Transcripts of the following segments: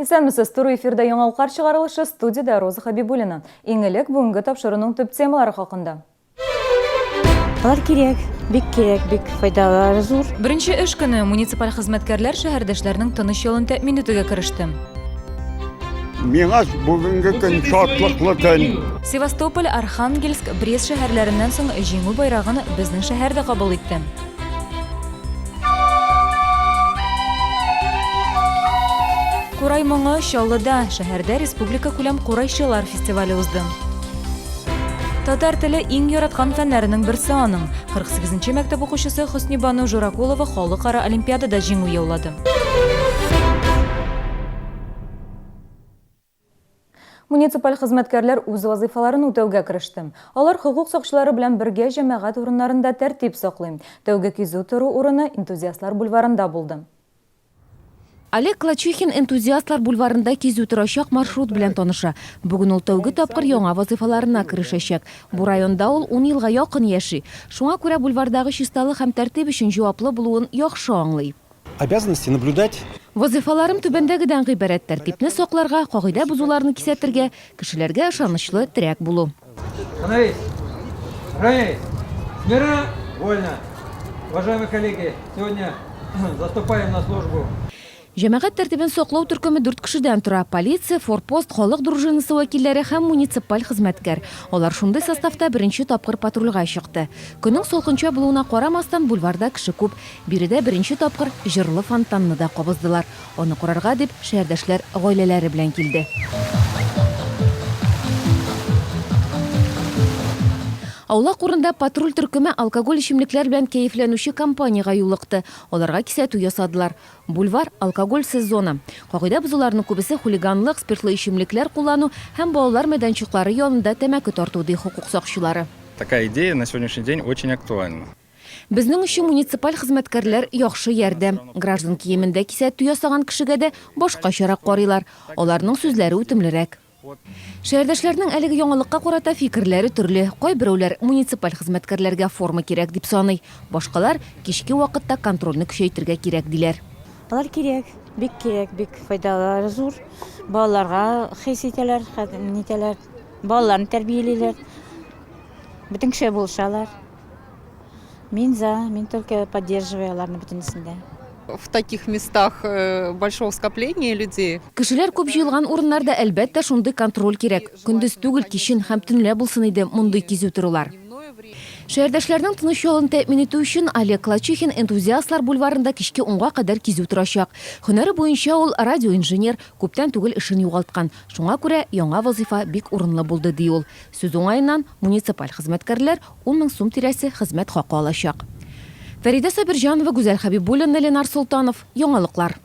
Исәнмесез, туры эфирда яңалыклар чыгарылышы, студияда Роза Хабибуллина. Иң элек бүгенге тапшыруның төп темалары хакында. Алар керек, бик файдалары зур. Беренче эш көне муниципаль хезмәткәрләр шәһәрдәшләрнең тыныч юлын тәэмин итүгә кереште. Миңа бүгенге көн шатлыклы көн. Севастополь, Архангельск, Брест шәһәрләреннән соң җиңү байрагын безнең шәһәрдә кабул итте. Курай моңы Чаллыда шәһәрдә республика күләм курайчылар фестивале узды. Татар теле иң яраткан фәннәрнең берсе аның. 48-нче мәктәп укучысы Хөснибану Журакулова халыкара олимпиадада җиңү яулады. Муниципаль хезмәткәрләр үз вазифаларын үтәүгә кереште. Алар хокук сакчылары белән бергә җәмәгать урыннарында тәртип саклый. Тәүге кизү тору урыны энтузиастлар бульварында булды. Олег Клачихин энтузиастлар бульварында кизү торачак маршрут белән таныша. Бүген ул тәүге тапкыр яңа вазифаларына керешәчәк. Бу районда ул 10 елга якын яши. Шуңа күрә бульвардагы чисталык һәм тәртип өчен җаваплы булуын яхшы аңлый. Обязанности наблюдать. Вазифаларым түбәндәгедән гыйбарәт: тәртипне сакларга, кагыйдә бузуларны кисәтергә, кешеләргә ышанычлы терәк булу. Смирно, вольно. Уважаемые коллеги, сегодня заступаем на службу. Җәмәгать тәртибен саклау төркеме 4 кешедән тора: полиция, форпост, халык дружинасы вәкилләре һәм муниципаль хезмәткәр. Алар шундый составта беренче тапкыр патрульгә чыкты. Көннең салкынча булуына карамастан бульварда кеше күп. Биредә беренче тапкыр җырлы фонтанны да кабыздылар. Аны карарга дип шәһәрдәшләр гаиләләре белән килде. Аулак урында патруль төркеме алкоголь эчемлекләр белән кәефләнүче компанияга юлыкты. Аларга кисәтү ясадылар. Бульвар алкоголь сезоны. Кагыйдә бузуларның күбесе хулиганлык, спиртлы эчемлекләр куллану һәм балалар мәйданчыклары янында тәмәке тарту ди хукук сакчылары. Такая идея на сегодняшний день очень актуальна. Безнең өчен муниципаль хезмәткәрләр яхшы ярдәм. Граждан киемендә кисәтү ясаган кешегә дә башкачарак карыйлар. Аларның сүзләре үтемлерәк. Шәһәрдәшләрнең әлеге яңалыкка карата фикерләре төрле. Кайберәүләр муниципаль хезмәткәрләргә форма кирәк дип саный. Башкалар кичке вакытта контрольне көчәйтергә кирәк диләр. Алар керек, бик файдалары зур. Балаларга хис итәләр, нитәләр, балаларны тәрбиялиләр. Бөтен кеше булышалар. Мин только поддерживаю аларны бөтенсендә. В таких местах большого скопления людей. Кешеләр күп җыелган урыннарда әлбәттә шундый контроль кирәк. Көндез түгел, кичен һәм төнлә булсын иде мондый кизү торулар. Шәһәрдәшләрнең тыныч ялын тәэмин итү өчен Олег Клачихин энтузиастлар бульварында кичке 10-га кадәр кизү торачак. Һөнәре буенча ул радиоинженер, күптән түгел эшен югалткан. Шуңа күрә яңа вазифа бик урынлы булды ди ул. Сүз уңаеннан муниципаль хезмәткәрләр 10 000 сум тирәсе хезмәт хакы алачак. Фәридә Сабирҗанова, Гүзәл Хабибуллина, Ленар Солтанов. Яңалыклар.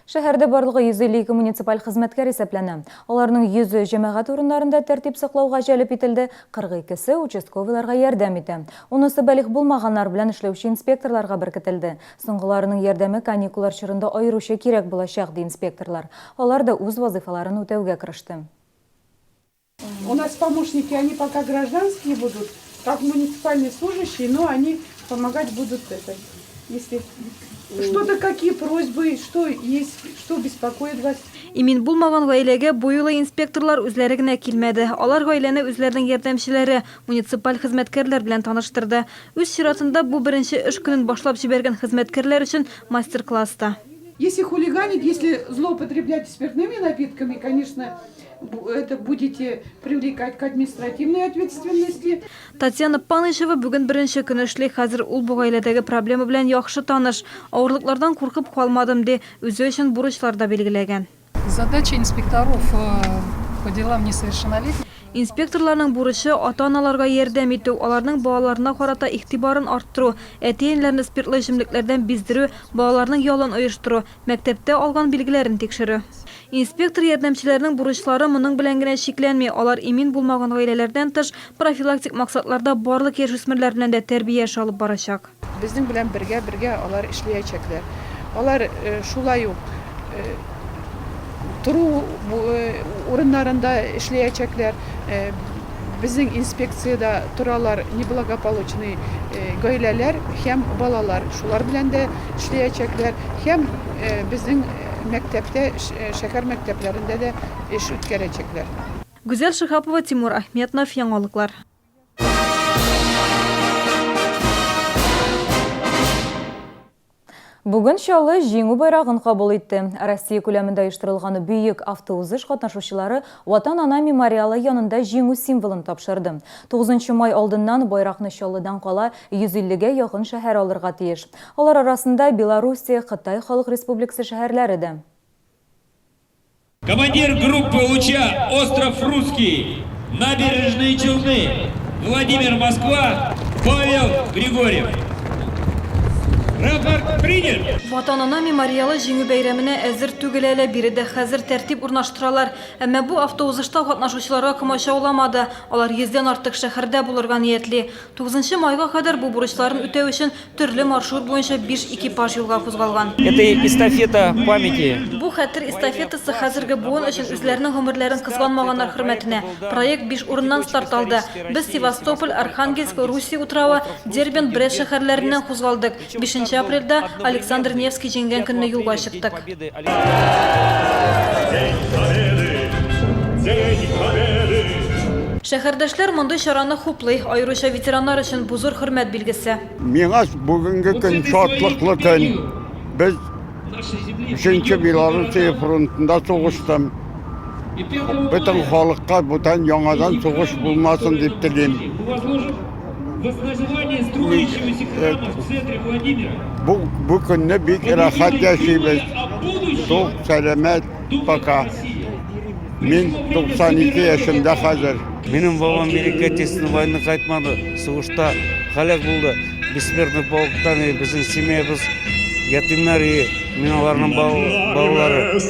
Шәһәрдә барлыгы 152 муниципаль хезмәткәр исәпләнә. Аларның 100 җәмәгать урыннарында тәртип саклауга җәлеп ителде, 42-се участковыйларга ярдәм итә. Унысы бәлих булмаганнар белән эшләүче инспекторларга беркетелде. Соңгыларының ярдәме каникуллар чорында аеруча кирәк булачак ди инспекторлар. Алар да үз вазифаларын үтәүгә кереште. У нас помощники, они пока гражданские будут, как муниципальные служащие, но они помогать будут это. Если что-то, какие просьбы, что есть, что беспокоит вас. Имин булмаган гаиләгә бу юлы инспекторлар үзләре генә килмәде. Алар гаиләне үзләренең ярдәмчеләре, муниципаль хезмәткәрләр белән таныштырды. Үз чиратында бу беренче эш көнен башлап җибәргән хезмәткәрләр өчен мастер-класста. Если хулиганить, если злоупотреблять спиртными напитками, конечно, это будете привлекать к административной ответственности. Татьяна Панышева бүген беренче көн эшли. Хәзер ул бу гаиләдәге проблема белән яхшы таныш. Авырлыклардан куркып калмадым ди, үзе өчен бурычлар да белгиләгән. Задача инспекторов по делам несовершеннолетних. Инспекторларның бурычы ата-аналарга ярдәм итү, аларның балаларына карата игътибарын арттыру, әти-әниләрне спиртлы эчемлекләрдән биздерү, балаларның ялын оештыру, мәктәптә алган билгеләрен тикшерү. Инспектор ярдәмчеләрнең бурычлары моның белән генә шикләнми. Алар имин булмаган гаиләләрдән тыш профилактик максатларда барлык яшүсмерләр белән дә тәрбия алып барачак. Безнең белән бергә алар эшләячәкләр. Алар шулай ук туру урыннарында эшләячәкләр. Безнең инспекциядә торалар неблагополучный гаиләләр һәм балалар. Шулар белән дә эшләячәкләр. Һәм безнең мектепте, шәһәр мәктәпләрендә дә эш үткәрәчәкләр. Гүзәл Шихапова, Тимур Ахметов, яңалыклар. Бүгін Шалы жеңу байрағын қабыл етті. Россия күләмендә оештырылған бүйік автоузыш катнашучылары Ватан-Ана мемориалы янында жеңу символын тапшырды. 9 май алдыннан байракны Шалыдан кала 150-ге якын шәһәр алырга тиеш. Алар арасында Белоруссия, Кытай Халык Республикасы шәһәрләре дә. Командир группы УЧА «Остров Русский», набережные Челны, Владимир Москва, Павел Григорьев. Рапорт принят! Ватан-Ана мемориалы жеңу бәйрәменә әзер түгел әле, биредә хәзер тәртип урнаштыралар. Әмма бу автоузышта катнашучыларга комачауламады. Алар 100дән артык шәһәрдә булырга ниятли. 9 майга кадәр бу бурычларын үтәү өчен төрле маршрут буенча 5 экипаж юлга кузгалган. Это эстафета памяти. Бу хәтер эстафетасы хәзерге буын өчен үзләренең гомерләрен кызганмаганнар хөрмәтенә. Проект 5 урыннан старт алды. Без Севастополь, Архангельск, Руси утравы, Дербент, Брест шәһәрләреннән кузгалдык. 5 апрельдә Александр Невский җиңгән көнне юлга чыктык. Шәһәрдәшләр мондай чараны хуплый, аеруча ветераннар өчен бу зур хөрмәт билгесе. Миңа бүгенге көн шатлыклы көн. Без 3-нче Белоруссия фронтында сугыштым. Бөтен халыкка бүтән яңадан сугыш булмасын дип телим. Бу көнне бик рәхәт яшибез. Тук, сәламәт, пока. Мин 92 яшымда хәзер. Минем бабам Великой Отечественной войны кайтмады. Сугышта халак булды. Бессмертный полктан безнең семьябыз ятимнар и мин аларның балалары.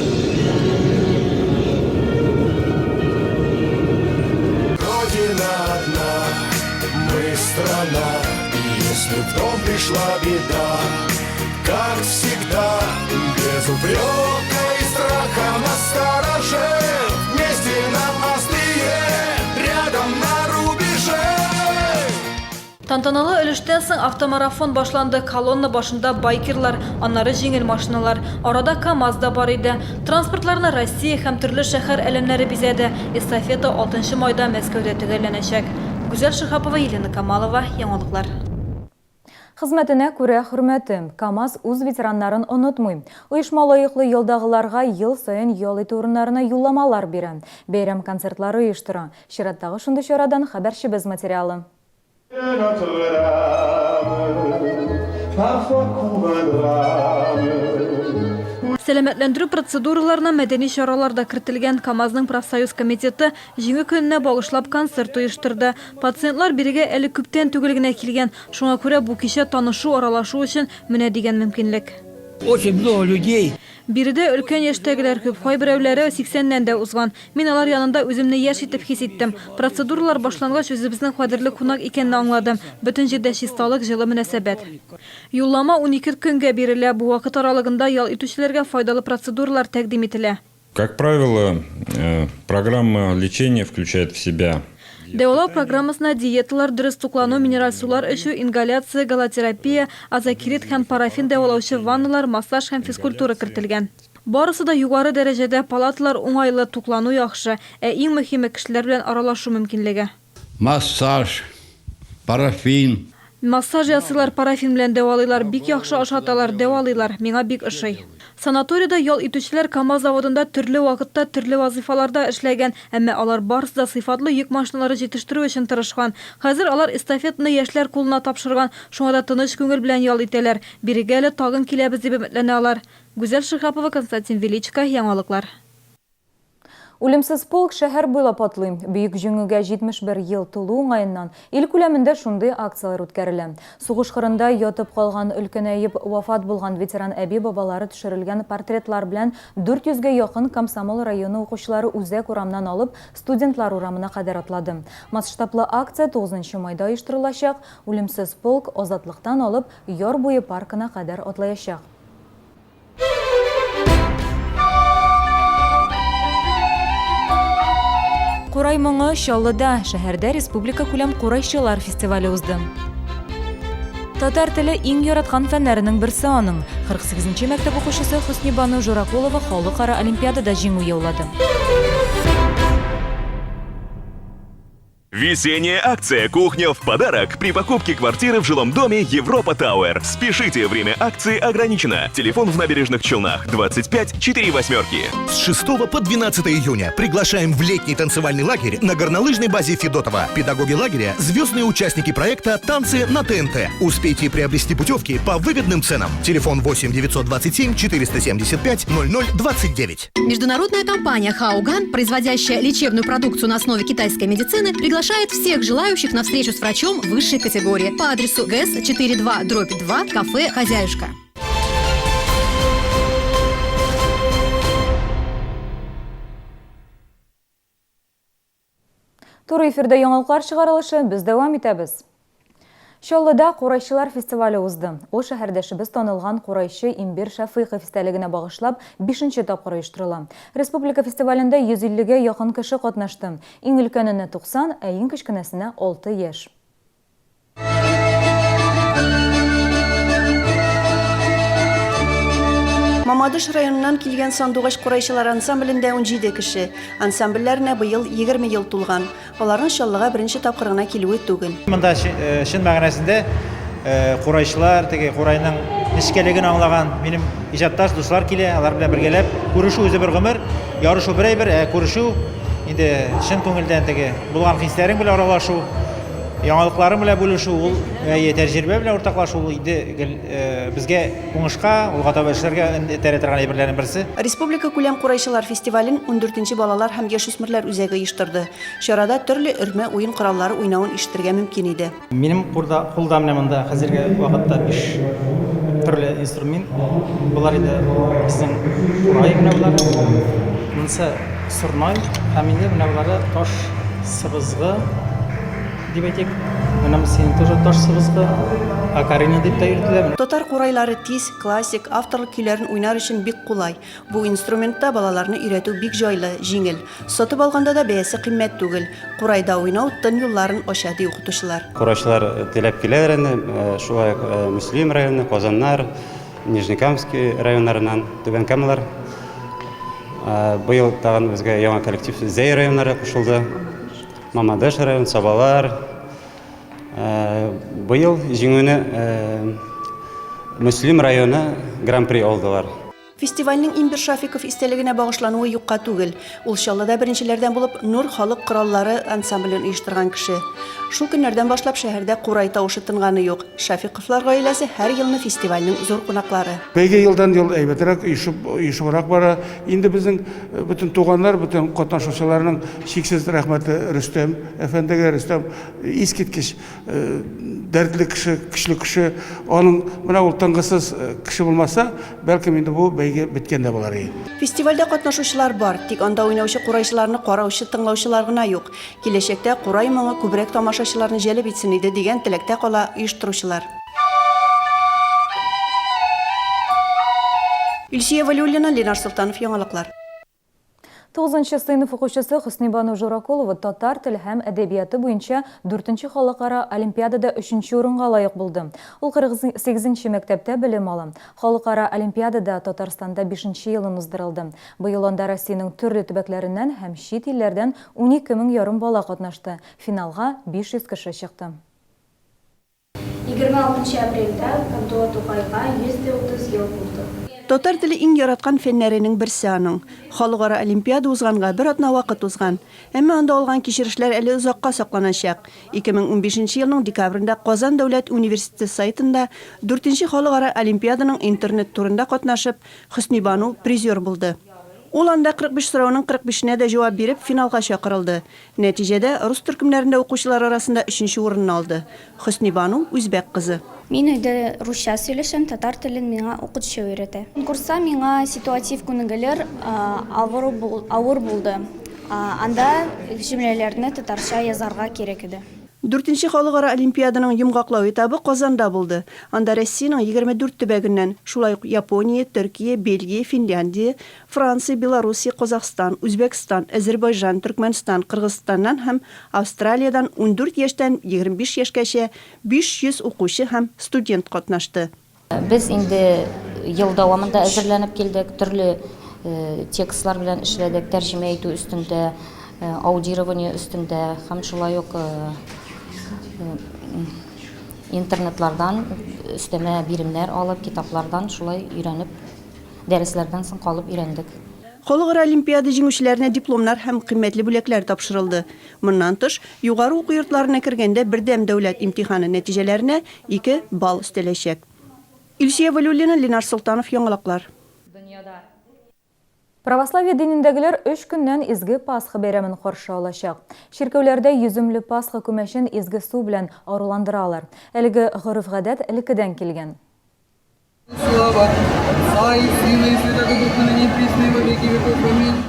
Родина одна, мы страна, и если в дом пришла беда, как всегда, без упрека и страха на стороже, вместе нам острие, рядом на рубеже. Тантаналы өлештән соң автомарафон башланды. Колонна башында байкерлар, аннары җиңел машиналар. Арада КАМАЗ да бар иде. Транспортларны Россия һәм төрле шәһәр әлемнәре бизәде. Эстафета 6 майда Мәскәүдә төгәлләнәчәк. Гүзәл Шихапова, Елена Камалова, яңалыклар. Хезмәтенә күрә хөрмәте. КАМАЗ үз ветераннарын онытмый. Оешма лаеклы елдагыларга ел сайын ял итү урыннарына юлламалар бирә. Бәйрәм концертлары оештыра. Чираттагы шундый чарадан хәбәрчебез материалы. Сәламәтләндерү процедураларына мәдәни чараларда кертелгән КАМАЗның профсоюз комитеты җиңү көненә багышлап концерт оештырды. Пациентлар бирегә әле күптән түгел генә килгән. Шуңа күрә бу кичә танышу, аралашу өчен менә дигән мөмкинлек. Очень много людей. Биредә өлкән яшьтәгеләр күп, кайберәүләре 80-нән дә узган. Мин алар янында үземне яшь итеп хис иттем. Процедуралар башлангач үзебезнең кадерле кунак икәнне аңладым. Бөтен җирдә чисталык, җылы мөнәсәбәт. Юллама 12 көнгә бирелә. Бу вакыт аралыгында ял итүчеләргә файдалы процедуралар тәкъдим ителә. Как правило, программа лечения включает в себя Дәвалау программасына диеталар, дөрес туклану, минераль сулар эчү, ингаляция, галотерапия, азокирит һәм парафин дәвалаучы ванналар, массаж һәм физкультура кертелгән. Барысы да югары дәрәҗәдә, палаталар уңайлы, туклану яхшы, ә иң мөһиме кешеләр белән аралашу мөмкинлеге. Массаж, парафин. Массаж ясыйлар, парафин белән дәвалыйлар, бик яхшы ашаталар, дәвалыйлар, миңа бик ошый. Санаторийда ял итүчеләр КАМАЗ заводында төрле вакытта, төрле вазифаларда эшләгән, әмма алар барысы да сыйфатлы йөк машиналары җитештерү өчен тырышкан. Хәзер алар эстафетаны яшьләр кулына тапшырган, шуңа да тыныч күңел белән ял итәләр. Бирегә әле тагын киләбез дип өметләнә алар. Гүзәл Шихапова, Константин Величко, яңалыклар. Үлемсез полк шәһәр буйлап атлый. Бөек җиңүгә 71 ел тулу уңаеннан ил күләмендә шундый акциялар үткәрелә. Сугыш кырында ятып калган өлкәнәеп вафат булган ветеран әби бабалары төшерелгән портретлар белән 400-гә якын Комсомол районы укучылары үзәк урамнан алып студентлар урамына кадәр атлады. Масштаблы акция 9 майда оештырылачак. Үлемсез полк азатлыктан алып Яр буе паркына кадәр атлаячак. Курай моңы Чаллыда, шәһәрдә республика күләм курайчылар фестивале узды. Татар теле иң яраткан фәннәренең берсе аның. 48-нче мәктәп укучысы Хөснибану Журакулова халыкара олимпиадада җиңү яулады. Весенняя акция «Кухня в подарок» при покупке квартиры в жилом доме Европа Тауэр. Спешите, время акции ограничено. Телефон в Набережных Челнах 25 48. С 6 по 12 июня приглашаем в летний танцевальный лагерь на горнолыжной базе Федотова. Педагоги лагеря – звездные участники проекта «Танцы на ТНТ». Успейте приобрести путевки по выгодным ценам. Телефон 8 927 475 0029. Международная компания Хауган, производящая лечебную продукцию на основе китайской медицины, приглашает всех желающих на встречу с врачом высшей категории по адресу ГЭС 42/2, кафе «Хозяюшка». Туры эфирда яңалыклар чыгарылышы, без дәвам итәбез. Чаллыда Курайчылар фестивале узды. О шәһәрдәшебез танылган Курайчы Имбир Шәфыйков истәлегенә багышлап 5-нче тапкыр оештырыла. Республика фестивалендә 150-гә якын кеше катнашты. Иң өлкәненә 90, ә иң кечкенәсенә 6 яшь. Мамадыш районынан килгән Сандугач Курайчылар ансамблендә 17 кеше. Ансамбльләренә быел 20 ел тулган. Аларның Чаллыга беренче тапкыр гына килүе түгел. Монда шин мәгънәсендә Курайчылар, теге Курайның нечкәлеген аңлаган минем иҗатташ дуслар килә, алар белән бергәләп күрешү үзе бер гомер, ярышу берәйбер, күрешү инде шин күңелдән теге булган хисләрен белән аралашу, яңалыкларын белән бүлешү, ул тәҗрибә белән уртаклашу иде безгә уңышка, улга таба эшләргә этәрә торган әйберләрнең берсе. Республика күләм Курайчылар фестивален 14-нче балалар һәм яшүсмерләр үзәге оештырды. Чарада төрле өрмә уен кораллары уйнавын ишетергә мөмкин иде. Минем кулда менә монда хәзерге вакытта 5 төрле инструмент. Булар иде безнең Курай менә булар. Монысы Сурнай, һәм инде менә булары таш сыбызгы дип әйтик. Менә син тоже таш сыбызгы, акарина дип тә йөртелә. Татар курайлары тиз, классик, авторлык көйләрен уйнар өчен бик кулай. Бу инструментта балаларны өйрәтү бик җайлы, җиңел. Сатып алганда да бәясе кыйммәт түгел. Курайда уйнау тын юлларын ача ди укытучылар. Курайчылар теләп киләләр инде, шулай Муслим районы, Казаннар, Нижнекамский районнарыннан, Түбән Камалар. Быел тагын безгә яңа коллектив Зәй районнары кушылды. Мамадыш район, Сабалар. Быел җиңүне Муслим районы гран-при алдылар. Фестивальнең Имбир Шәфыйков истәлегенә багышлануы юкка түгел. Ул Чаллыда беренчеләрдән булып Нур халык кораллары ансамблен оештырган кеше. Шул көннәрдән башлап шәһәрдә Курай тавышы тынганы юк. Шәфыйковлар гаиләсе һәр елны фестивальнең зур кунаклары. Бәйге елдан ел әйбәтрәк оешыбрак бара. Инде безнең бөтен туганнар, бөтен катнашучыларның чиксез рәхмәте Рөстәм әфәндегә, Рөстәм искиткеч дәртле кеше, көчле кеше. Аның менә ул тынгысыз кеше булмаса, бәлкем инде бу биткән дә булар иде. Фестивальдә катнашучылар бар, тик анда уйнаучы курайчыларны караучы, тыңлаучылар гына юк. Киләчәктә Курай моңы күбрәк тамашачыларны җәлеп итсен иде дигән теләктә кала оештыручылар. Илсия Валиуллина, Ленар Султанов, яңалыклар. 9-нчы сыйныф укучысы Хөснибану Журакулова татар теле һәм әдәбияты буенча 4-нче халыкара олимпиадада 3-нче урынга лаек булды. Ул 48-нче мәктәптә белем ала. Халыкара олимпиадада Татарстанда 5-нче елын уздырылды. Быел анда Россиянең төрле төбәкләреннән һәм чит илләрдән 12 мең ярым бала катнашты. Финалга 500 кеше чыкты. 26 апрельдә Абдулла Тукайга 130 ел булды. Татар теле иң яраткан фәннәренең берсе аның. Халыкара олимпиада узганга бер атна вакыт узган. Әмма анда алган кичерешләр әле озакка сакланачак. 2015 елның декабрендә Казан дәүләт университеты сайтында 4-нче халыкара олимпиаданың интернет турында катнашып, Хөснибану призер булды. Ул анда 45 сорауның 45-нә дә җавап биреп финалга чакырылды. Нәтиҗәдә рус төркемнәрендә укучылар арасында 3-нче урынны алды. Хөснибану үзбәк кызы. Мин өйдә русча сөйләшәм, татар телен миңа укытучы өйрәтә. Курста миңа ситуатив күнегеләр авыр булды. Анда җөмләләрне татарча язарга кирәк иде. 4-нче халыкара олимпиаданың йомгаклау этабы Казанда булды. Анда Россиянең 24 төбәгеннән, шулай ук Япония, Төркия, Бельгия, Финляндия, Франция, Белоруссия, Казахстан, Үзбәкстан, Азәрбайҗан, Төркмәнстан, Кыргызстаннан һәм Австралиядән 14 яшьтән 25 яшькәчә 500 укучы һәм студент катнашты. Без инде ел дәвамында әзерләнеп килдек, төрле текстлар белән эшләдек, тәрҗемә итү өстендә, аудирование өстендә һәм шулай ук интернетлардан өстәмә биремнәр алып, китаплардан шулай өйрәнеп, дәресләрдән соң калып өйрәндек. Халыкара олимпиада җиңүчеләренә дипломнар һәм кыйммәтле бүләкләр тапшырылды. Моннан тыш, югары уку йортларына кергәндә бердәм дәүләт имтиханы нәтиҗәләренә 2 балл өстәләчәк. Илсия Валюлина, Ленар Султанов, Яңалыклар. Православие динендәгеләр 3 көннән изге Пасха бәйрәмен каршы алачак. Ширкәүләрдә йөземле Пасха күмәчен изге су белән аруландыралар. Әлеге горыф-гадәт элеккедән килгән.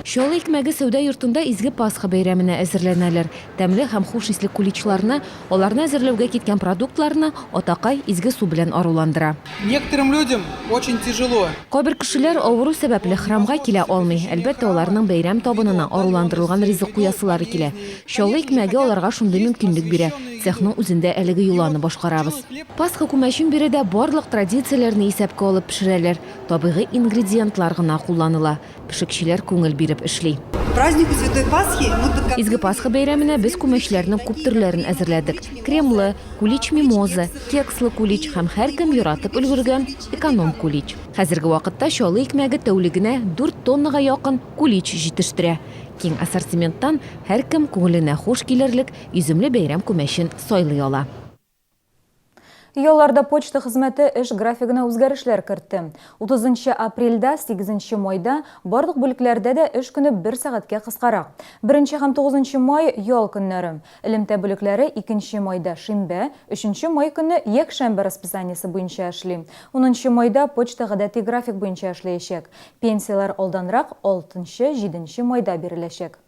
Шолы икмәге сәүдә йортында изге Пасха бәйрәменә әзерләнәләр. Тәмле һәм хуш исле куличларны, аларны әзерләүгә киткән продуктларны Атакай изге су белән аруландыра. Некоторым людям очень тяжело. Кайбер кешеләр авыру сәбәпле храмга килә алмый. Әлбәттә, аларның бәйрәм табынына аруландырылган ризык куясылары килә. Шолы икмәге аларга шундый мөмкинлек бирә. Цехның үзендә әлеге юланы башкарабыз. Пасха күмәчен биредә барлык традицияләрне исәпкә алып пешерәләр. Табигый ингредиентлар гына кулланыла. Пешекчеләр күңел биреп эшли. Празднику Святой Пасхи мы Изге Пасха бәйрәменә без күмәчләрнең күп төрләрен әзерләдек. Кремлы, кулич мимоза, кекслы кулич һәм һәркем яратып өлгергән эконом кулич. Хәзерге вакытта шолы икмәге тәүлегенә 4 тоннага якын кулич җитештерә. Киң ассортименттан һәркем күңеленә хуш килерлек йөземле бәйрәм күмәчен сайлый ала. Ялларда почта хезмәте эш графигына үзгәрешләр кертте. 30 апрельдә, 8 майда барлык бүлекләрдә дә эш көне 1 сәгатькә кыскарак. 1 һәм 9 май ял көннәре. Элемтә бүлекләре 2 майда шимбә, 3 май көнне якшәмбе расписаниесе буенча эшли. 10 майда почта гадәти график буенча эшләячәк. Пенсиялар алданрак 6-7 майда биреләчәк.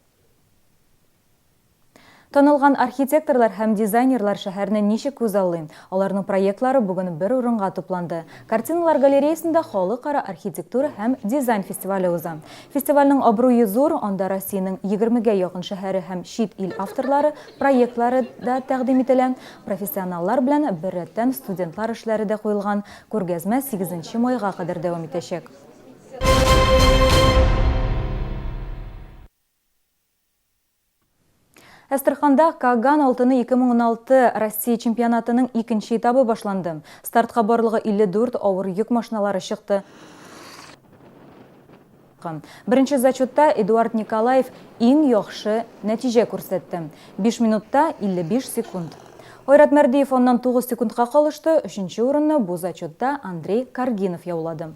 Танылган архитекторлар һәм дизайнерлар шәһәрне ничек күзаллый? Аларның проектлары бүген бер урынга тупланды. Картиналар галереясында халыкара архитектура һәм дизайн фестивале уза. Фестивальнең абруе зур, анда Россиянең 20гә якын шәһәре һәм чит ил авторлары проектлары да тәкъдим ителә. Профессионаллар белән беррәттән студентлар эшләре дә куелган. Күргәзмә 8 майга кадәр дәвам итәчәк. Әстерханда Каган алтыны 2016 Россия чемпионатының 2-нче этабы башланды. Стартка барлыгы 54 авыр йөк машиналары чыкты. Беренче зачетта Эдуард Николаев иң яхшы нәтиҗә күрсәтте. 5 минутта 55 секунд. Ойрат Мәрдиев оннан 9 секундка калышты. 3-нче урынны бу зачетта Андрей Каргинов яулады.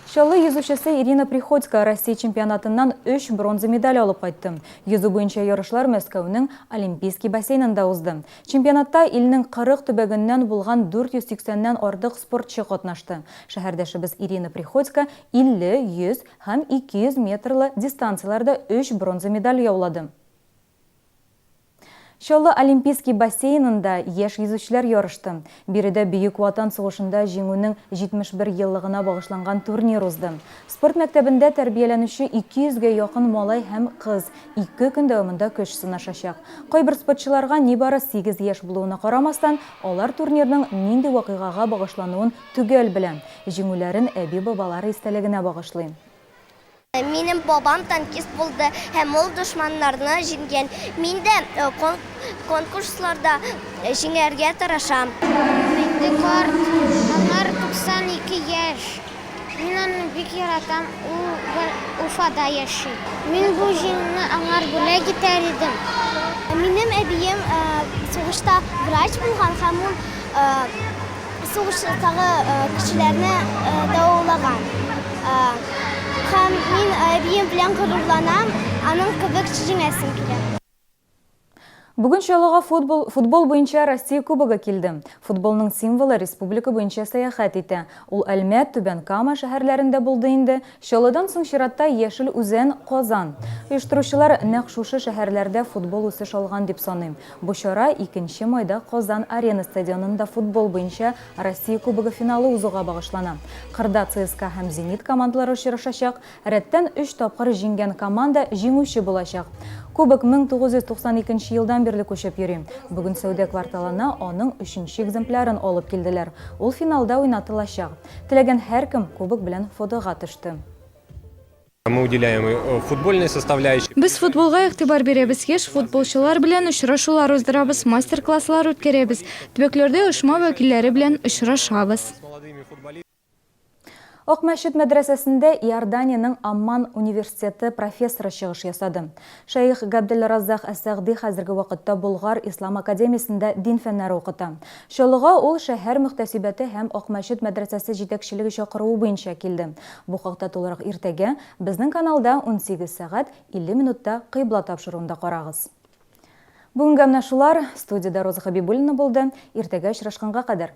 Шолы йөзүчесе Ирина Приходько Россия чемпионатыннан 3 бронза медаль алып кайтты. Йөзү буенча ярышлар Мәскәүнең Олимпийский бассейнында узды. Чемпионатта илнең 40 төбәгеннән булган 480ннән артык спортчы катнашты. Шәһәрдәшебез Ирина Приходько 50, 100 һәм 200 метрлы дистанцияларда 3 бронза медаль яулады. Шолы Олимпийский бассейнында яшь йөзүчеләр ярышты. Биредә Бөек Ватан сугышында җиңүнең 71 еллыгына багышланган турнир узды. Спорт мәктәбендә тәрбияләнүче 200гә якын малай һәм кыз 2 көн дәвамында көч сынашачак. Кайбер спортчыларга нибары 8 яшь булуына карамастан, алар турнирның нинди вакыйгага багышлануын түгел белән. Җиңүләрен әби-бабалары истәлегенә багышлый. Минем бабам танкист булды һәм ул дошманнарны җиңгән. Мин дә конкурсларда җиңәргә тырышам. Рекорд аңар 92 яшь. Мин аны бик яратам. Ул Уфада яши. Мин бу җиңне аңар бүләк итәр идем. Минем әбием сугышта врач булган һәм ул сугыштагы кешеләрне дәвалаган. Һәм мин әбием белән горурланам, аның кебек җиңәсем килә. Бүгін шалыға футбол бойынша Россия кубогы келді. Футболның символы республика бойынша саяхат еті. Ол Әлмәт, Түбән Кама шәһәрләрендә булды инде. Шалыдан соң чиратта Яшел Үзән, Казан. Оештыручылар нәкъ шушы шәһәрләрдә футбол үсеш алган дип саныйм. Бу чара 2 майда Казан Арена стадионында футбол бойынша Россия кубогы финалы узуга багышлана. Кырда ЦСКА һәм Зенит командалары очрашачак. Рәттән 3 тапкыр җиңгән команда җиңүче булачак. Кубок 1992 елдан берле күчеп йөри. Бүген Сәүдә кварталына аның 3нче экземплярын алып килделәр. Ул финалда уйнатылачак. Теләгән һәркем кубок белән фотога төште. Мы уделяем футбольной составляющей. Без футболга игътибар бирәбез, яшь футболчылар белән очрашулар уздырабыз, мастер-класслар үткәрәбез, төбәкләрдә оешма вәкилләре белән очрашабыз. Акмәчет мәдрәсәсендә Иорданиянең Амман университеты профессоры чыгыш ясады. Шәйх Габделразак Әс-Сәгъди хәзерге вакытта Болгар Ислам академиясендә дин фәннәре укыта. Шалыга ул шәһәр мөхтәсибәте һәм Акмәчет мәдрәсәсе җитәкчелеге чакыруы буенча килде. Бу хакта тулырак иртәгә безнең каналда 18 сәгать 50 минутта кыйбла тапшыруында карагыз. Бүгенге менә шулар. Студияда Роза Хабибуллина булды. Иртәгә очрашканга кадәр.